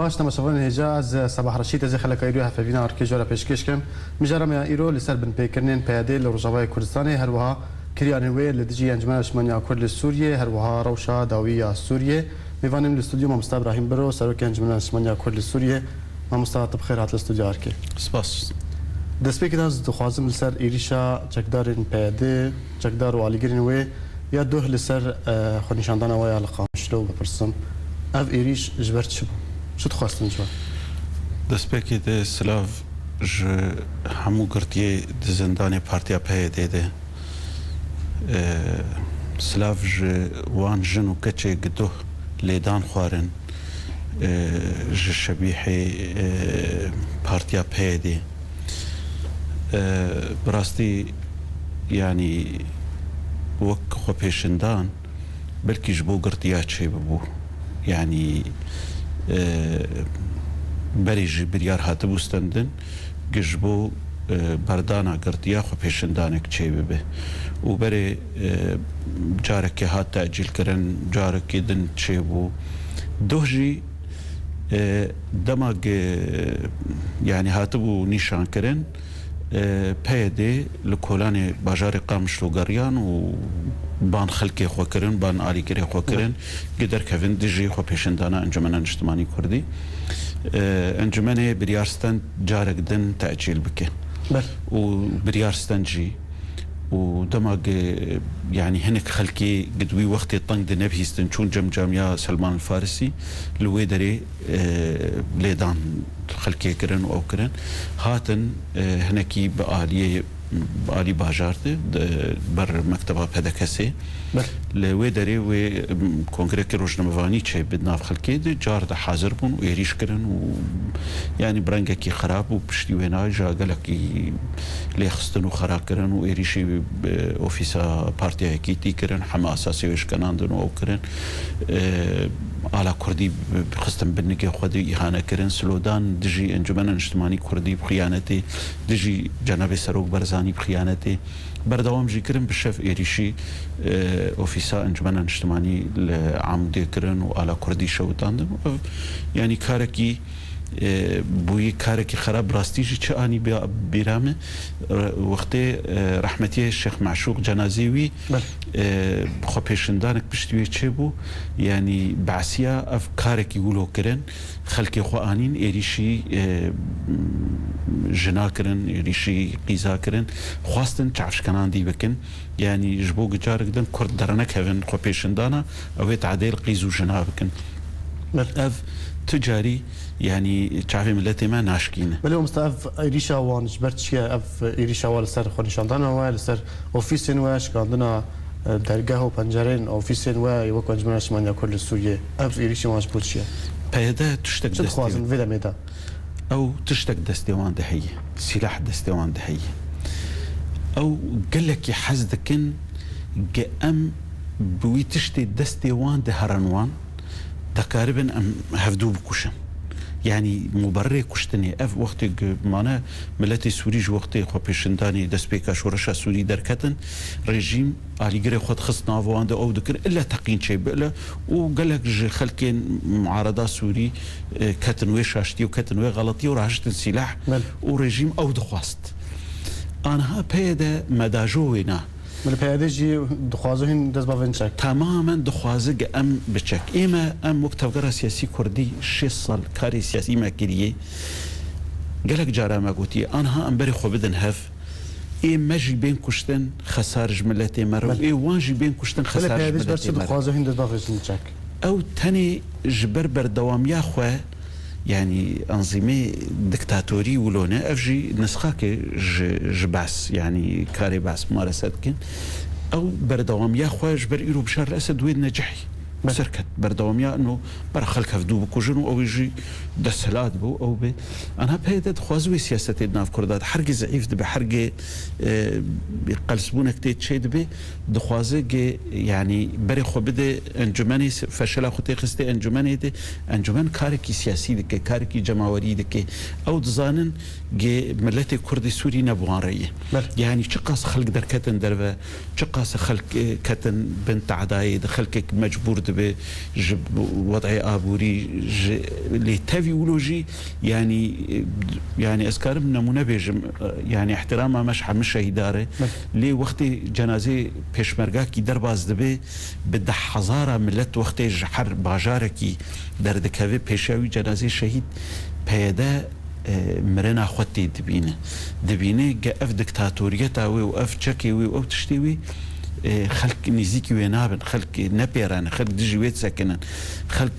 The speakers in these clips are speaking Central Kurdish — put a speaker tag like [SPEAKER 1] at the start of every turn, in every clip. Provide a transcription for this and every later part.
[SPEAKER 1] باش تماشاون هجا از صباح رشید از خلک ایرو هفوینا ارکیج ولا پیشکش کم مجرم ایرو لسر بن پیکرنین پیاده لروجاوای کردستان هر وها کریان وی لدجی انجمن اشمانیا کرد سوریه هر وها روشا داویه سوریه میوانیم الاستودیو مامستا ابراهیم برو سروک انجمن اشمانیا کرد سوریه مامستا بخیر هات الاستودیو ارکی
[SPEAKER 2] سپاس
[SPEAKER 1] دست پیک داز دخوازم لسر ایریشا چکدارین پیاده چکدار و علیگرین وی یا دوه لسر خونیشاندان وی القامشلو بپرسم اف ایریش جبرت شو شو تخواستن جواب
[SPEAKER 2] دست پیکی ده سلاف ج همو گرتیه ده زندان پارتیا پیاده ده سلاف ج وان جنو کچه گدوه لیدان خوارن ج شبیح پارتیا پیاده براستی يعني وك خو پیشندان بلکه جبو گرتیا چه ببو يعني بريج بريار هاتبوستندن جبو بردانا گرتیا خو پیشندانک چه ببه و بري جارك هات تأجيل کرن جارك دن چه بو دوجي دماغ يعني هاتبو نشان کرن پیاده لکولان باجار قامشلو گریان و بان خلکی خو کرن بان آلیگری خو کرن گدر کفن دیجی خو پیشندانا انجمن اجتماعی کردی انجمن بریارستان جارک دن تأجیل بکه و بریارستان جی و دماغ يعني هنك خلكي قدوي وقت طنق نبهيستن شون جاميا سلمان الفارسي لويدري ليدان خلكي كرن او كرن هاتن هنكي بآلي باجارته بر مكتبه بدكسي لويدري و كونغريك روجنمواني تشي بدنا خلكي جار ده حاضر بون ويريش كرن و يعني برنگكي خراب وبشتي وينا جا قالكي ليخستن خراب كرن ويريشي اوفيسا بارتيا كيتي كرن حما اساسي وش كناندن او كرن على كردي بخستن بنكي خدي اهانه كرن سلودان دجي انجمن اجتماعي كردي بخيانتي دجي جناب سروق برزاني بخيانتي بردوام جي كرن بالشف ايريشي اوفيسا انجمن اجتماعي لعمدي كرن وعلى كردي شوتاندن يعني كاركي بوی کاری که خراب راستیجی چه آنی بیرامه وقتی رحمتی شیخ معشوق جنازیوی خو پیشندانک پشتوی چه بو یعنی بعثیا اف کاری که گلو کرن خلکی خو آنین ایریشی جنا کرن ایریشی قیزا کرن خواستن تعرفش کنان دی بکن یعنی جبو گجارک دن کرد درنک هفن خو پیشندانا اوه تعدیل قیزو جنا بکن اف تجاري يعني تعرفي ملتي ما ناشكين
[SPEAKER 1] بل مستعف ايريشا وان جبرتشيا اف ايريشا وال سر خونشاندان وال سر اوفيسين واش عندنا درگاه و پنجرين اوفيسين و يوكو انجمناش مانيا كل سوريا اف ايريشا واش بوتشيا
[SPEAKER 2] بيدا تشتك
[SPEAKER 1] دستي خوازن فيدا ميدا
[SPEAKER 2] او تشتك دستيوان دهي سلاح دستيوان دهي او قال لك حزدكن ام بوي تشتي دستيوان دهرنوان تقريبا ام هفدو بكوشن يعني مبرر كشتني اف وقت معنا ملتي سوري جو وقت خو پیشنداني دسبيكا شورشا سوري دركتن ريجيم علي خد خصنا فوند او دكر الا تقين شيء بلا وقال لك خلكين معارضه سوري كتن وي شاشتي وكتن وي غلطي وراجت السلاح وريجيم او دخواست انا بيدا مداجوينا
[SPEAKER 1] من البيادجي دخوازهن دز بافنشك
[SPEAKER 2] تماما دخوازق ام بتشك اما ام مكتب سياسي كردي شيصل كاري سياسي ما كريه قالك جارا ما قوتي انا ام بري خو بدن هف اي ماجي بين كشتن خسار جملتي مرو اي وانجي بين كشتن خسار جملتي مرو
[SPEAKER 1] دخوازهن دز بافنشك
[SPEAKER 2] او تاني جبر دوام يا خو يعني أنظمة دكتاتوري ولونا أفجي نسخة جباس يعني كاري باس مارست كن أو بردوام يا خواج بر إيرو بشار الأسد وين نجحي سركت بردوام يا إنه برا خلك هفدو بكوجنو أو يجي دسلات بو أو بي أنا بهيدا خوازوي سياسة ناف كردات حرق زعيف دبي حرق قلسبونك تيت شي دبي دخوازي يعني بري خو بده انجماني فشل خو تيخستي انجماني دي انجمان كاركي سياسي دكي كاركي جماوري دكي أو دزانن جي ملتي كردي سوري نبوان رأيه يعني شقاس خلق دركتن دربه شقاس خلق كتن بنت عداي خلقك مجبور دبي جب وضع آبوري لتفيولوجي يعني أسكارم نمونه بيجم يعني احترام مش شهيداره لي وقت جنازة پیشمرگا کی درباز دبه بده هزاره ملت وقت جحر باجارکی دردکوی پیشاوی جنازه شهید پیدا مرنا خوتي دبينه اف دكتاتوريتا و اف تشكي و تشتيوي خلق نزيكي وينابن خلق نبيران خلق دجويت ساكنن خلق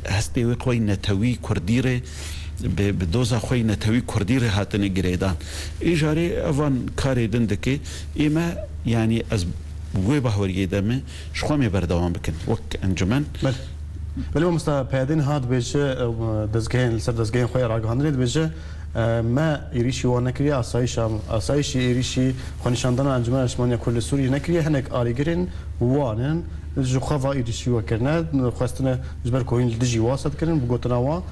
[SPEAKER 2] هستي قوي نتوي كرديره بدوزا خوي نتوي كرديره هاتني جريدان ايجاري افان كاري دندكي اما يعني از وي بهوري دمه شخومي بردوام بكن وك انجمن
[SPEAKER 1] بل مستا پیادین هات بیشه دزگین سر دزگین خوی راگهاندنید بیشه ما ایریشی و نکریه آسایش ایریشی خونشاندن انجمن اشمانی کل سوری نکریه هنگ آریگرین وانن جو خوا ایریشی و کرنه خواستن جبر کوین دجی واسط کرن بگوتنا وا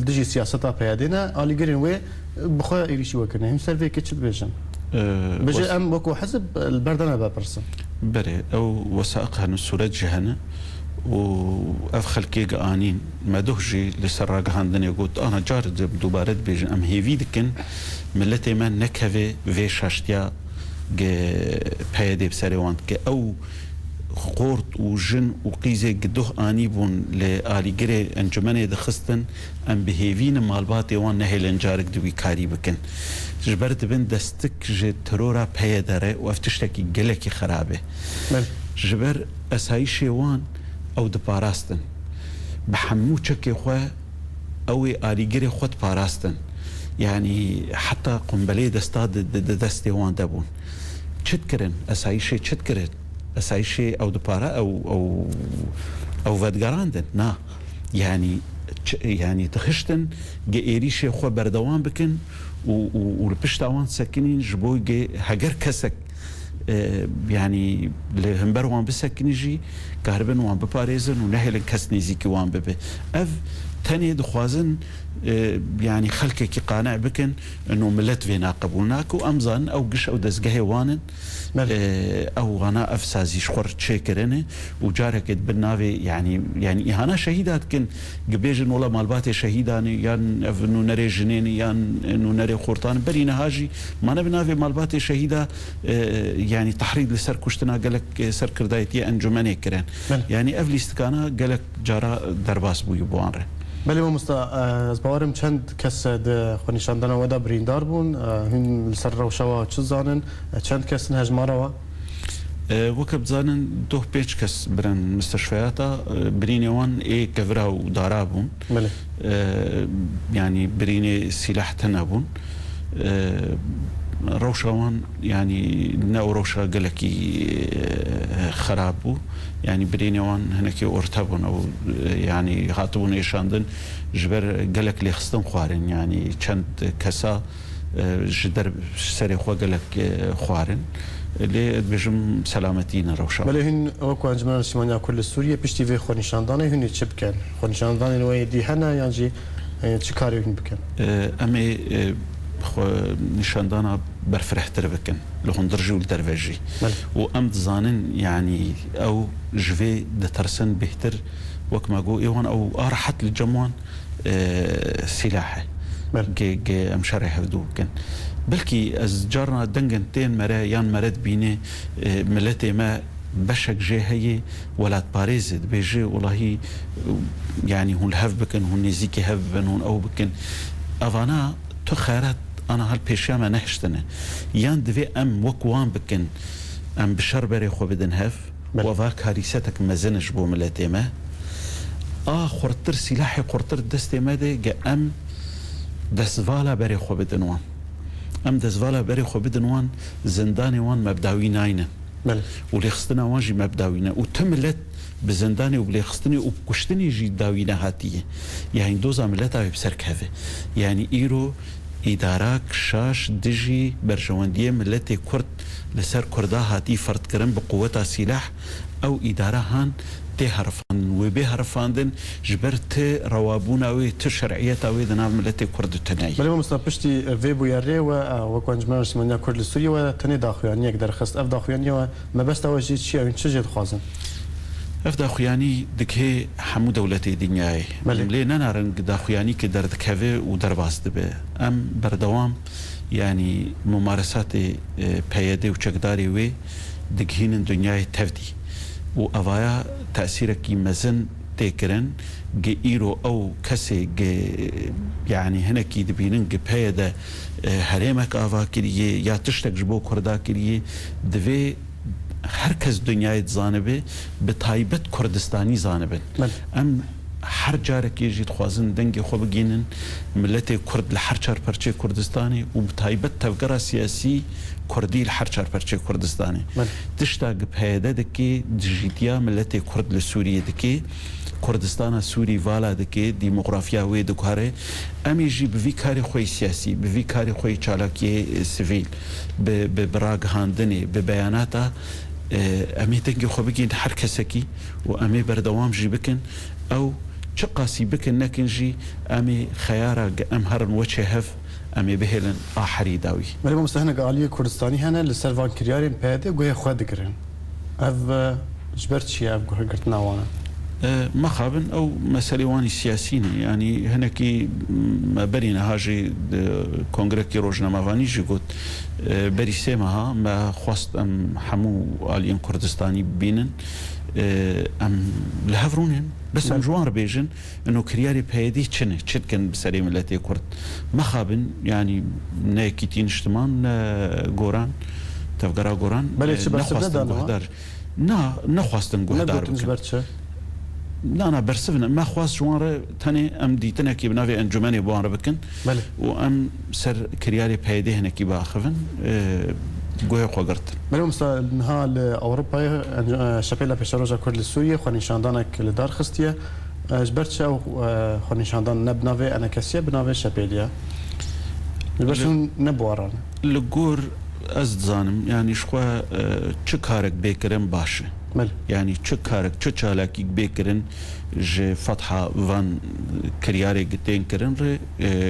[SPEAKER 1] دجی سیاستا پیادینه آریگرین و بخوا ایریشی و کرنه هم سر وی کچت بیشن بجه ام وکو حزب البردنه بپرسن
[SPEAKER 2] بله او وثائقها نسورت جهنه وافخل كيغ انين ما دوجي لسراغ هاندني قلت انا جارد دوباره بيجن ام هيفي دكن ملتي من نكفي في شاشتيا بايدي بسريوانت كي او خورت وجن وقيزه قدوه اني بون لاليغري انجمني دخستن ام بهيفين مالباتي وان نهيلن جارك دوي كاري بكن جبرت بن دستك جي ترورا بايدره وافتشتكي قلكي خرابه جبر اسايشي وان او د پاراستن بحمو چکه خو او آریگری خود پاراستن يعني حتى قنبله دستاد دستي وان دبون چتکرن اسایشه چتکرن اسایشه او د پارا او ودگراندن نا يعني تخشتن جيريشه خو بردوان بكن و لپشتاوان سكنين جبوي هجر كسك يعني لهمبر وان بسكنيجي كهربن وان بباريزن ونهل كس نيزيكي وان ببه اف تاني دخوازن يعني خلقك كي قانع بكن انه ملت فينا قبولناك وامزان او قش او دزقه وانن او غناء افسازي شخور تشيكرنه وجارك بالنافي يعني اهانا شهيدات كن قبيجن ولا مالباتي شهيداني يان انه نري جنيني يان انه نري خورطان برينا هاجي ما نبنافي مالباتي شهيده يعني تحريض لسر كشتنا قالك سر كردايتي انجمني كرن يعني افلي استكانا قالك جارا درباس بو يبوانره
[SPEAKER 1] بله مستا از باورم چند کس د خونشاندن و دا بریندار بون هن سر روشوا چه زانن چند کس هجماره و
[SPEAKER 2] وكب زانن دوه بيش كس برن مستشفياتا بريني وان اي كفرا ودارابون
[SPEAKER 1] بله
[SPEAKER 2] يعني بريني سلاح تنابون روشوان يعني ناو روشا قلكي خرابو يعني برينيوان هناك ارتبون او يعني هاتبون ايشاندن جبر قلك لي خصتن خوارن يعني چند كسا جدر سري خو قلك خوارن اللي بجم سلامتين روشا
[SPEAKER 1] بله هن اوكو انجمن سيمانيا كل سوريا بيشتي في خونشاندان هن تشبكن خونشاندان الوي دي هنا يعني چكاري هن بكن
[SPEAKER 2] امي خو نشاندانا برفرحتر بكن لهون درجي والدرفجي وامد زانن يعني او جفي دترسن بهتر وكما جو ايوان او ارحت للجموان سلاحه جي امشاري حفدو كن بلكي از جارنا دنگنتين مرا يان مرد بيني ملتي ما بشك جي هي ولا باريزد بيجي والله يعني هون الهف بكن هون نزيكي هف بن هون او بكن افانا تو خيرات انا هالبيشيما نهشتنه يان دفي ام وكوان بكن ام بشر بري خو بدن هف وفاك هاريستك مزنج بو ملتي ما خورتر سلاحي خورتر دستي ما دي ام دسفالا بري خو بدن وان ام دسفالا بري خو بدن وان زنداني وان مبداوي ناينه ولي خصنا واجي مبداوينا وتملت بزنداني وبلي خصني وكشتني جي داوينا هاتيه يعني دوزا ملتا بسركهفه يعني ايرو ادارك شاش دجي برجوانديه ملتي كرد لسر كردا هاتي فرد كرم بقوتها سلاح او اداره هان تهرفان وبهرفاندن جبرت روابونا وي تشرعيتا وي دناف ملتي كرد تناي
[SPEAKER 1] بل مستبشتي فيبو ياري وكونجمان سمنيا كرد السوري وتني داخل يعني يقدر خص اف داخل يعني ما بس توجي شيء من شجد خازن
[SPEAKER 2] افدا خویانی دکه حمو دولت دنیای لینا نارنگ دا خویانی که در دکه و در باست به ام بردوام یعنی ممارسات پیاده و چکداری وی دکهین دنیای تفدی و اوایا تأثیر کی مزن تکرن گه ایرو او کسی یعنی هنه کی دبینن گه پیاده هرمک آوا کریه یا تشتک جبو کردا کریه دوی هر کس دنیای زانبه به تایبت کردستانی زانبه ام هر جاره که جید خوازن دنگ خوب بگینن ملت کرد لحر چار پرچه کردستانی و به تایبت تفکر سیاسی کردی لحر چار پرچه کردستانی تشتاق پیاده دکی جیتیا ملت کرد لسوریه دکی کردستان سوری والا دکی دیموغرافیا وی دکاره امی جی بوی کاری خوی سیاسی بوی کاری خوی چالاکی سیویل به براگ هاندنی به بیاناتا امی دنگی خوب بگین هر کسکی و امی بردوام جی بکن او چه قاسی بکن نکن جی امی خیارا ام هرن وچه هف امی بهلن آحری داوی
[SPEAKER 1] ولی ما مستهنه قالیه کردستانی هنه لسر وان کریارین پیاده گوه خواه دگرن او جبرت چیه او گوه گرت ناوانه
[SPEAKER 2] ما خابن او مسألة واني سياسيين يعني هناكي ما برينا هاجي كونغرس روجنا واني جي قلت بري سيمها ما خواست ام حمو آلين كردستاني بينن ام لهفرونهم بس ام جوار بيجن انه كرياري بهيدي چنه چد كان بسري ملتي كرد ما خابن يعني ناكيتين اجتمان غوران تفقرا غوران
[SPEAKER 1] بلي نخواستن
[SPEAKER 2] قهدار نخواستن قهدار
[SPEAKER 1] بكن
[SPEAKER 2] لا برسفنا ما خواست جواره تاني ام ديتنا كي بنافي انجماني بوان بكن
[SPEAKER 1] بله
[SPEAKER 2] وام سر كرياري بهيدي هنا كي باخفن گوه قرت
[SPEAKER 1] بله مثلا نها اوروبا شپیلا پیشروجا کرد سوریه خو نشاندانک لدار خستیه جبرت شو خو نشاندان نبناوي انا كسيه بناوي شپیلیا بشون نبواران
[SPEAKER 2] لگور از زانم يعني شخوا چه کارک بکرم باشه يعني چه کارک چه چالاکی بکرن ج فتحه وان كرياري قتين كرن ر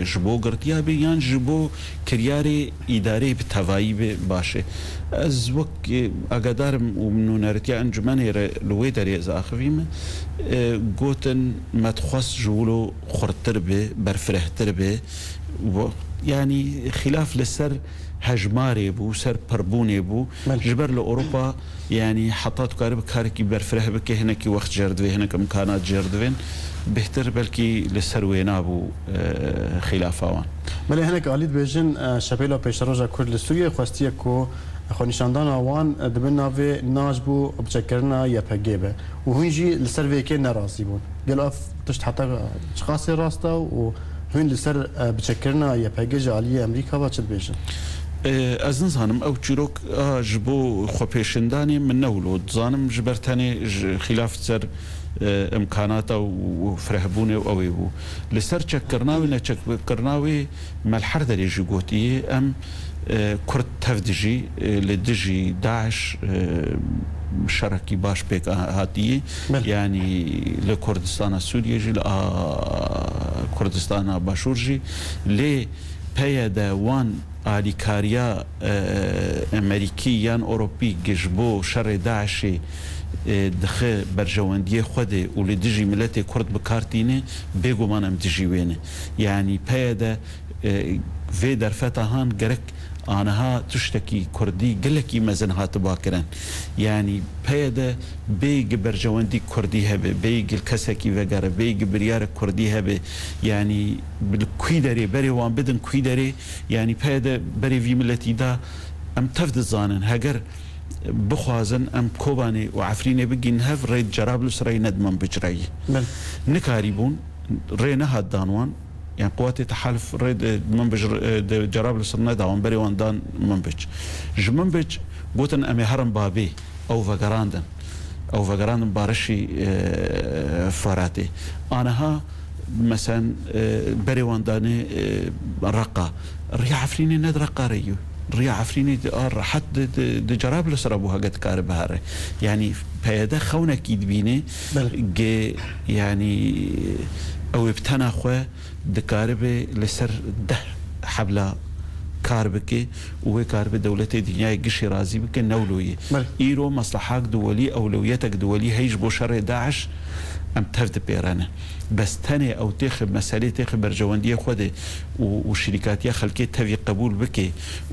[SPEAKER 2] جبو قرتيا بي يان جبو كرياري اداري بتوايب باشه از وقت اقدار ومنو نارتيا انجماني لوي داري از اخفيم قوتن ما تخص جولو خرتر به برفرهتر به يعني خلاف لسر هجماري بو سر بربوني بو جبر لأوروبا يعني حطات قارب كاركي برفره بك هناكي وقت جردوي هناك امكانات جردوين بهتر بلكي لسر وينا بو خلافاوان
[SPEAKER 1] ملي هناك قاليد بيجن شبيلا بيشروجا كرد لسوريا خواستيه كو خو نشاندان اوان دبنا في ناجبو بتشكرنا يا بجيبه وهنجي لسر فيكي ناراضي بون قالوا تشت حتى شخاصي راستا وهن لسر بتشكرنا يا بجيج علي امريكا باتشد بيجن
[SPEAKER 2] از نزانم او چیروک جبو خو پیشندانی من نولود زانم جبرتنی خلاف سر امكاناته وفرهبونه او يبو لسر چكرناوي نچكرناوي ملحر دري جوتي ام كرت تفدجي لدجي داعش شركي باش بيك هاتي يعني لكردستان سوريا جي كردستان باشورجي لي پیاده وان آلیکاریا امریکی یان اوروپی گجبو شر داعش دخه برجواندی خود و لدجی ملت کرد بکارتینه بگو من ام دجی وینه یعنی پیاده و در فتحان گرک آنها تشتكي كردي قلكي مزن هات باكرن يعني بيدا بيج برجواندي كردي هبه بيج الكسكي وغيره بيج بريار كردي هبه يعني بالكويدري بري وان بدن كويدري يعني بيدا بري في ملتي دا ام تفد زانن هاجر بخوازن ام كوباني وعفريني بجين هف ريد جرابلس ري ندمن بجري نكاريبون رينا هادانوان يعني قوات تحالف ريد منبج جرابلس نداون بري وان دان منبج جمنبج قوتن امي هرم بابي او فقراندن بارشي فراتي انا ها مثلا بري وان داني رقا ريا عفريني ند رقا ريو ريا عفريني حد جرابلس ربوها قد كارب هاري يعني بيدا خونا كيد بيني يعني او ابتنا خو دكاربه لسر ده حبلا کار بکێ و کار بە دەوڵەتی دنیای گشتی رازی بکە نەولۆیە ئیرۆ مەسلحاک دووەلی ئەولەویەتێک دووەلی هەیش بۆ شەڕێ داعش ئەم تەف دەپێرانە بەس تەنێ ئەو تێخ مەسەلەی تێخ بەرژەوەندیە خودێ و شریکاتیە خەلکێ تەوی قبول بکێ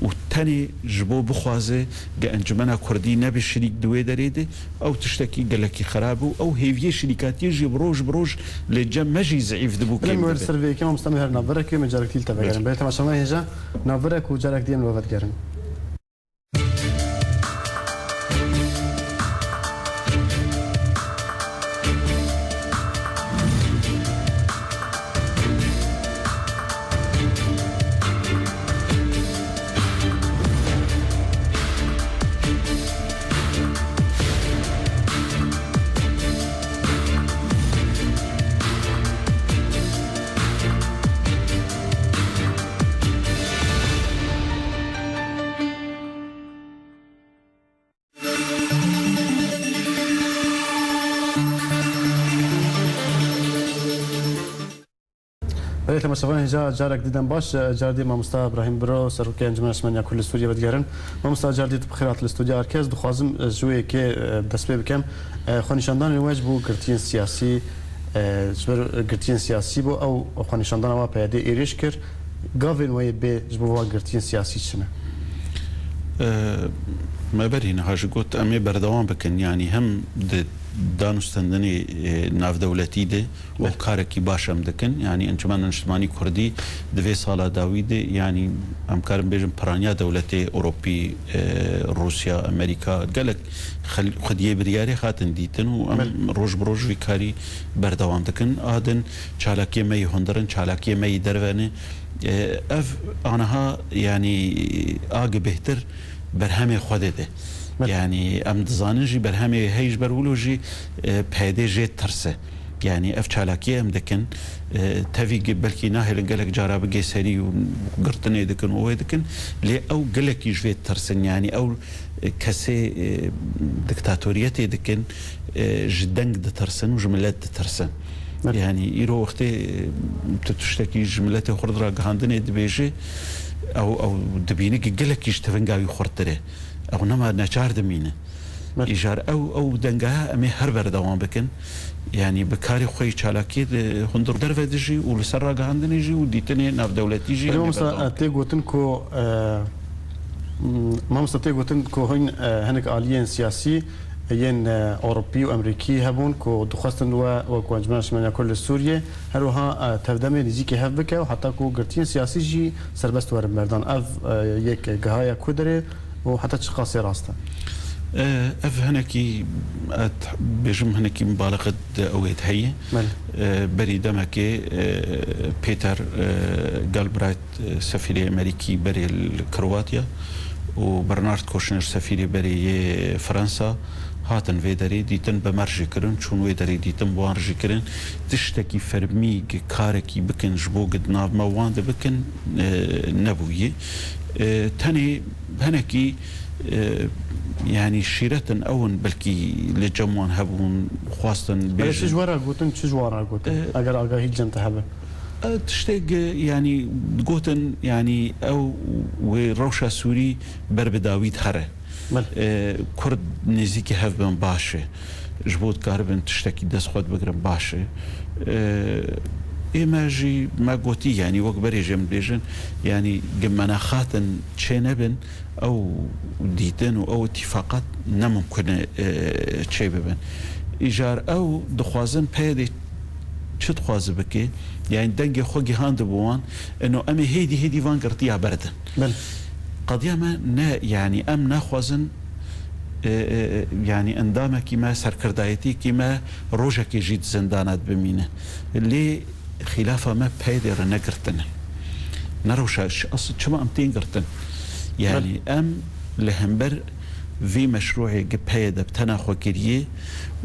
[SPEAKER 2] و تەنێ ji بۆ بخوازێ گە ئەنجمەنا کوردی نەبێ شریک دوێ دەرێدێ ئەو تشتێکی گەلەکی خراپ و ئەو هێویە شریکاتیەژی بڕۆژ لێ جەم مەژی زعیف دەبوو
[SPEAKER 1] سەرێکی مەستەمە هەر ناوبەرێکی مەجارێکی تەبەگەرن بێت تەماشاوان هێژە ناوبەرێک و جارێک دیێم لەوەتگەرن بەێت لە مەسەوان هێجا جارێک دیدەم باش جاردی مامۆستا ئەبراهیم برۆ سەرۆکی ئەنجومەن ئەسمانیا کورد لە سووریا بەدگەرن مامۆستا جاردیت بخیرات لە استودیا ئەرکێز دخوازم ژوەیەکێ دەست پێ بکەم خۆنیشاندانی وەج بوو گرتیین سیاسی گرتیین سیاسی بۆ ئەو خۆنیشاندانەوە پەیادەی ئێرێش کرد گاڤێن وەیە بێ ji بۆ وا گرتیین سیاسی چنە
[SPEAKER 2] مەبەری نەهاژ گوت ئەمێ بەردەوام بکەن ینی هەم دانوستاندنی ناودەوڵەتی دێ و کارێکی باشەم دەکەن ینی ئەنجومەن نیشتمانی کوردی دوێ ساڵا داوی دێ ینی ئەمکارم بێژم پرانیا دەوڵەتێ ئۆروپی رووسیا ئەمریکا گەلک خودیە بریارێ هاتن دیتن و ئەم ڕۆژ بڕۆژوی کاری بەردەوام دەکەن ئادن چالاکیە مەی هۆندەرن چالاکیە مەی دەرەوێنێ ئەف ئانەها ینی ئاگە بهتر بەرهەمێ خودێ دێ یعنی ئەم دزانژی بەرهەمێ هەیش بەرولۆژی پەیدێ ژێت ترسە یعنی ئەف چالاکیە ئەم دەکەن تەوی بەلکی ناهێلن گەلک جارا بگێ سەری و گرتنێ دەکەن وەوەی دەکەن لێ ئەو گەلێکی ژێت ترسن ینی ئەو کەسێ دکتاتۆریەتێ دەکەن ji deng دەتەرسن و ji millet دەتەرسن یعنی ئیرۆ وەختێ تشتێکی ji milletê xwe ragihandinê dibêje ئەو دەبینێکی گەلێکیش تەفەنگاوی خوردترێ ئەو نەما نەچار دەمینە ئیژار ئەو دەنگەها ئەمێ هەر بەردەوام بکەن ینی بەکاری خۆی چالاکی هەندڕ دەرەوە دژی و لەسەر ڕاگەهاندنێژی و دیتنێ ناودەوڵەتیژی
[SPEAKER 1] تێگوتن کۆ مامۆستا تێگوتن کۆ هۆین هەنێک ئالیەن سیاسی یەن ئۆروپی و ئەمریکی هەبوون کۆ دخواستن وەکو ئەنجومەن ئەسمانیا کورد لە سووریە هەروەها تەودەمێ نزیکی هەف بکە و حتا کۆ گرتیین سیاسیژی سەربەست وەرە بەردان ئەف یەک گەهایە کو دەرێ و حتا چ قاسێ ڕاستە
[SPEAKER 2] ئەف هەنێکی بێژم هەنێکی مبالغت ئەوێت هەیە بەری دەمەکێ پێتەر گەلبرایت سەفیری ئەمریکی بەرێ کرواتیا و بەرنارد کۆشنر سەفیری بەرێ فەرەنسا هاتن وێ دەرێ دیتن بە مەرژیکردن چون وێ دەرێ دیتن بۆ ڕژیکردن تشتێکی فەرمی کارێکی بکەن ji بۆ گدناومەوان دە بکەن نەبوویە تەنێ هەنێکی ینی شیرەتن ئەون بەلکی لە جەموان هەبوون خواستن
[SPEAKER 1] بێژوارە گوتن چ جوارە گوتن ئەگەر ئاگاهی جەنتە هەبن
[SPEAKER 2] تشتێک ینی گوتن ینی ئەو ڕەوشە سووری بربداویت هەرە کورد نزیکی هەف بن باشێ ji بۆ کار بن تشتێکی دەستخۆت بگرن باشێ ئێمەژی مەگوتی ینی وەک بەرێژێم بێژن ینی گمەناخاتن چێ نەبن ئەو دیتن و ئەو تیفاقات نەممکنە چێ ببن ئیژار ئەو دخوازن پێدێ چ دخوازە بکێ یعنی دەنگێ خۆگی هاندبووان ئەنۆ ئەمێ هێدی وان گرتیا بەردن قەدیامە نە ینی ئەم ناخوازن ینی ئەندامێکی مە سەرکردایەتێکی مە ڕۆژێکی ژیت زندانات بمینە لێ خلافەمە پەیدێرە نەگرتنە نەڕەوشە چما ئەم تێن گرتن یعنی ئەم لە هەمبەر وی مەشروعێک پەیدە تەناخۆکردیە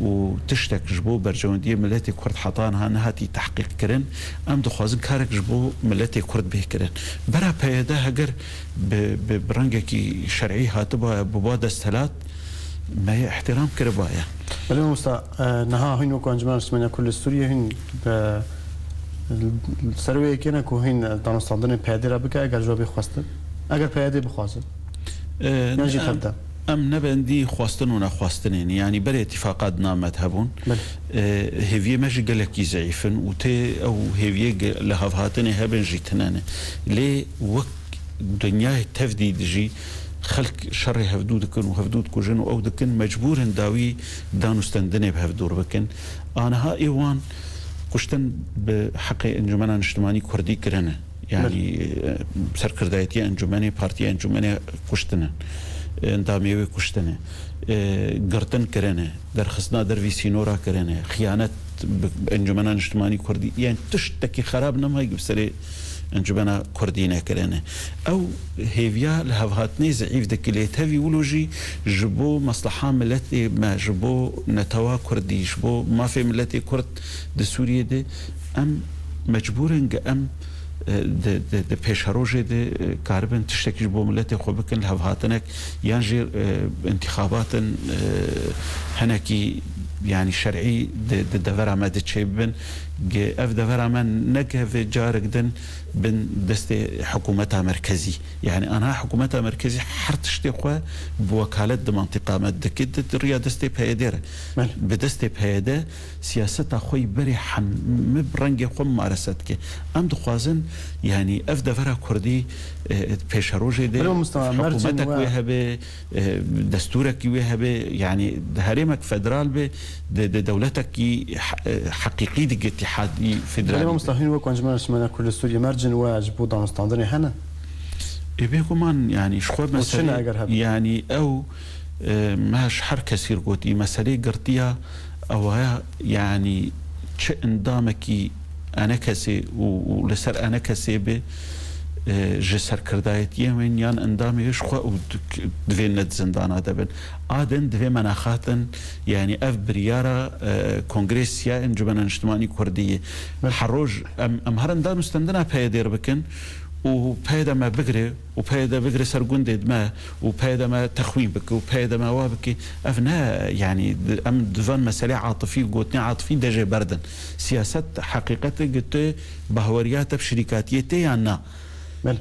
[SPEAKER 2] و تشتێکش بۆ بەرژەوەندیە ملەتی کورد حەتانها نەهاتی تحقیقکردن ئەم دخوازن کارێکش بۆ ملەتی کورد بێکردن بەرا پەیدە هەگەر ڕەنگێکی شەرعی هاتبووە بوا دەستهلات ما احترام کردبایە
[SPEAKER 1] بەڵێ مامۆستا نەها هین وەکو ئەنجومەن ئەسمانیا کورد لە سووریە هین سەروەیەکێنە کۆ هین دانوستاندنی پەیادێرە بکە ئەگەر جوابی خواستن اگر پیاده بخوازن یعنی جی تبدا
[SPEAKER 2] ام نبندی خواستن و نخواستنین یعنی بر اتفاقات نامت هبون هیویه مش گلکی ضعیفن و ته او هیویه لهفهاتن هبن جیتنانه لی وک دنیای تفدید جی خلق شر هفدود کن و هفدود کجن و او دکن مجبورن داوی دانستندنه به هفدور بکن آنها ایوان کشتن به حق انجمن اجتماعی کردی کرنه یعنی سرکردایتی انجمن پارتی انجمن کشتنه اندامیوی کشتنه گرتن کرنه در خصنا در وی سینورا کرنه خیانت انجمن اجتماعی کردی یعنی تشتکی خراب نمایی بسری انجمن کردی نکرنه او هیویا لهوهاتنی ضعیف دکلیت هوی ولوجی جبو مصلحه ملتی ما جبو نتوا کردی جبو ما في ملتی کرد د سوریه ده ام مجبورن ام د پیشروجه د کاربن تشتکی جبو ملتی خو بکن لهوهاتنک یانجی انتخابات هنکی يعني شرعي دفر ما دتشيبن اف دفر ما نجه في جارك دن بن دستي حكومتها مركزي يعني انا حكومتها مركزي حرتشتي خو بوكاله منطقه مد كد ريادستي بهيدر بدستي بهيدا سياستها خوي بري مبرنج خو مارستك ام دخوازن يعني اف دفر كردي بيشروجي دي حكومتك وهبه دستورك وهبه يعني هرمك فدرال به دولتك حقيقي دي اتحادي فدرالي
[SPEAKER 1] مستحيل وكون جماعه اسمنا كل سوريا مرجن واجبو دانستاندني هنا
[SPEAKER 2] يبيكم يعني شخو مثلا يعني او ماش حر كثير قوتي مسألة قرطية او يعني چه اندامكي انا كسي ولسر انا كسي به جسر کردایتی من یان اندامیش خو او دوی ند زندانا دبن آدن دوی مناخاتن یعنی اف بریارا کنگرسیا انجمن اجتماعی کردیه حروج ام هر اندام استندنا پیدر بکن و پیدا ما بگره و پیدا بگره سرگوند ما و پیدا ما تخوین بک و پیدا ما وابك افنا يعني ام دفن مسألة عاطفي قوتني عاطفي دجا بردن سياسات حقيقة قلت بهوريات بشركاتيتي يعني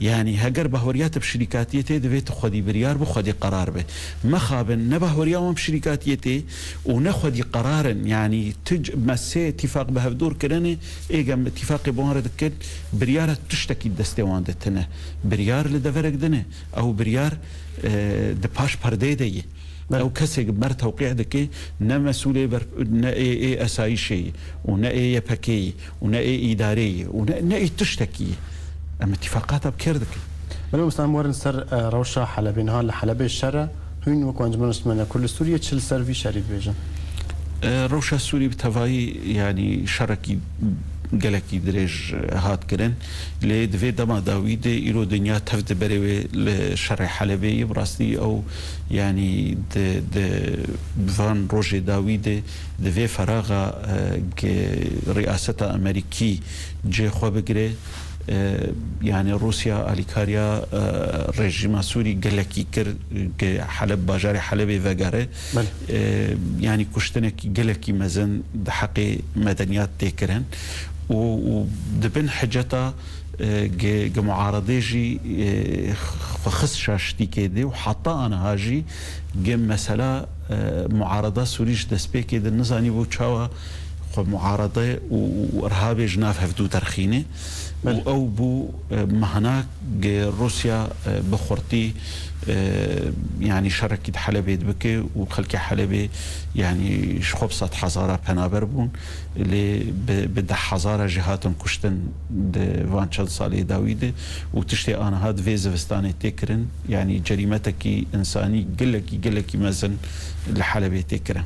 [SPEAKER 2] يعني هجر بهوريات بشركاتيتي دفيت خدي بريار بخدي قرار به ما خابن نبهورياهم بشركاتيتي ونخدي قرارا يعني مسي اتفاق بهدور كرني ايجا اتفاق بوهر دكن بريار تشتكي دستوان دتنا بريار لدفرق دنه او بريار دباش برديدي او كسي بر توقيع دكي نا مسؤولي نا اي اسايشي ونا اي باكي ونا اي اداري ونا اي تشتكي اما اتفاقاتها بكردك
[SPEAKER 1] بلو مستعمل ورن سر روشة حلبين هان لحلبي الشرع هين وكو انجمان اسمنا كل سوريا تشل سر في شريف بيجن
[SPEAKER 2] روشة سوري بتفاي يعني شركي قلقي دريج هات كرن لي دفي دما داويد إلو دنيا تفد بريوي لشرع حلبي براستي أو يعني بفان روجي داويد دفي فراغة رئاسة أمريكي جي خو بقري يعني روسيا اليكاريا رژیم سوری گلکی کر حلب باجار حلب وگاره يعني كشتنك گلکی مزن حق مدنيات تكرن و دبن حجتا معارضه جي خص شاشتي كده وحتى انا هاجي مسألة معارضه سوريش دسبي كده نزاني بو تشاوا معارضه وارهاب جناف هفدو ترخينه او بو مهناك روسيا بخورتي يعني شركة حلبة بكي وخلكي حلبة يعني شخبصت حزارة بنابربون اللي بده حزارة جهات كشتن وان شل صالي داويدة وتشتي انا هاد فيزفستاني تكرن يعني جريمتك انساني قلكي مزن لحلبة تكرن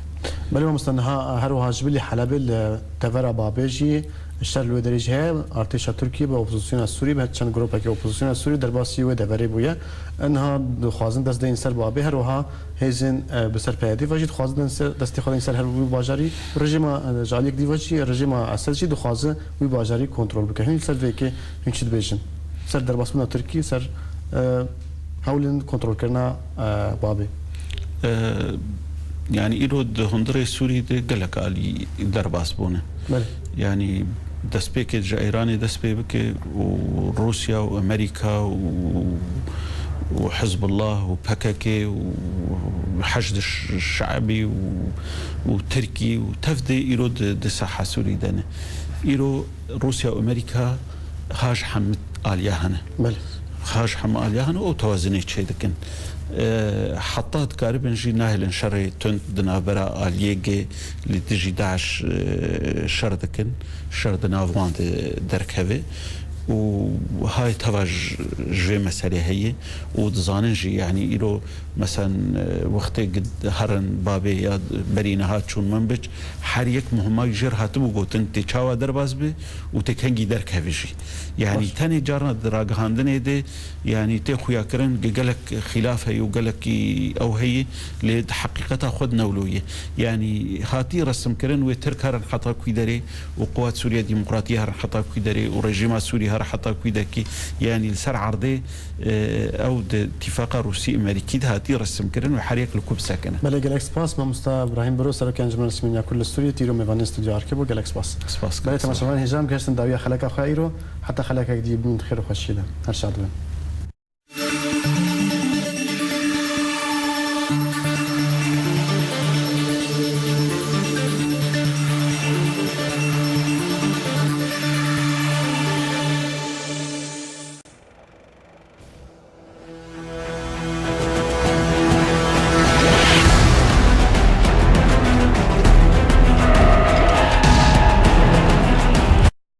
[SPEAKER 1] بل مستنها هروها جبلي حلبة تفرع بابيجي الشر الودريج هي ارتش تركيا باوبوزيسيون السوري به چند گروپ که اپوزیسیون السوري در باسی و دبری بویا انها خوازن دست این سر با به روها هزن بسر پیادی وجد خوازن دست خود این سر هر باجاری رژیم جالیک دی وجی رژیم اساسي دو خوازن و باجاری کنترل بکنه این سر وکی این چیز بیشن سر در باسی ترکیه سر حاولن کنترل کردن بابی
[SPEAKER 2] يعني إيرود هندري سوري دي قلق علي درباس بونه يعني دسبيك إيراني دسبيك وروسيا وأمريكا وحزب الله وبككي وحشد الشعبي وتركي وتفدي إيرو دي ساحة سوري دانه إيرو روسيا وأمريكا هاج حمد آلياهنا هاج حم آلياهنا وتوازني شيء دكن حطات قاربا جي ناهل شري تند دنابرا آليجي اللي تجي داعش شردكن شرد نافوان دركهوي وهاي تواج جوي مسألة هي ودزانن جي يعني إيرو مثلا وقت قد هرن بابي يا برينا هات شون منبج حريك مهما يجر هاتبو قوتن تشاوا درباز بي وتكنجي درك هفيجي يعني تاني جارنا دراغهاندن دي يعني تخويا كرن قالك خلاف هي وقالك او هي لحقيقتها خد نولويه يعني هاتي رسم كرن وترك هرن حطا كويدري وقوات سوريا الديمقراطيه هرن حطا كويدري ورجيم سوري هر حطا كويدكي يعني السر عرضي او اتفاق روسي امريكي هاتي رسم كرن وحريك الكوب ساكنه
[SPEAKER 1] بله جالكس باس ما مست ابراهيم برو سر كان جمال اسمنيا كل استوري تيرو ميفان استوديو اركبو جالكس باس بله تماشاوان هجام كاستن داويه خلك اخيرو حتى خلك جديد من خير وخشيله هر شادوين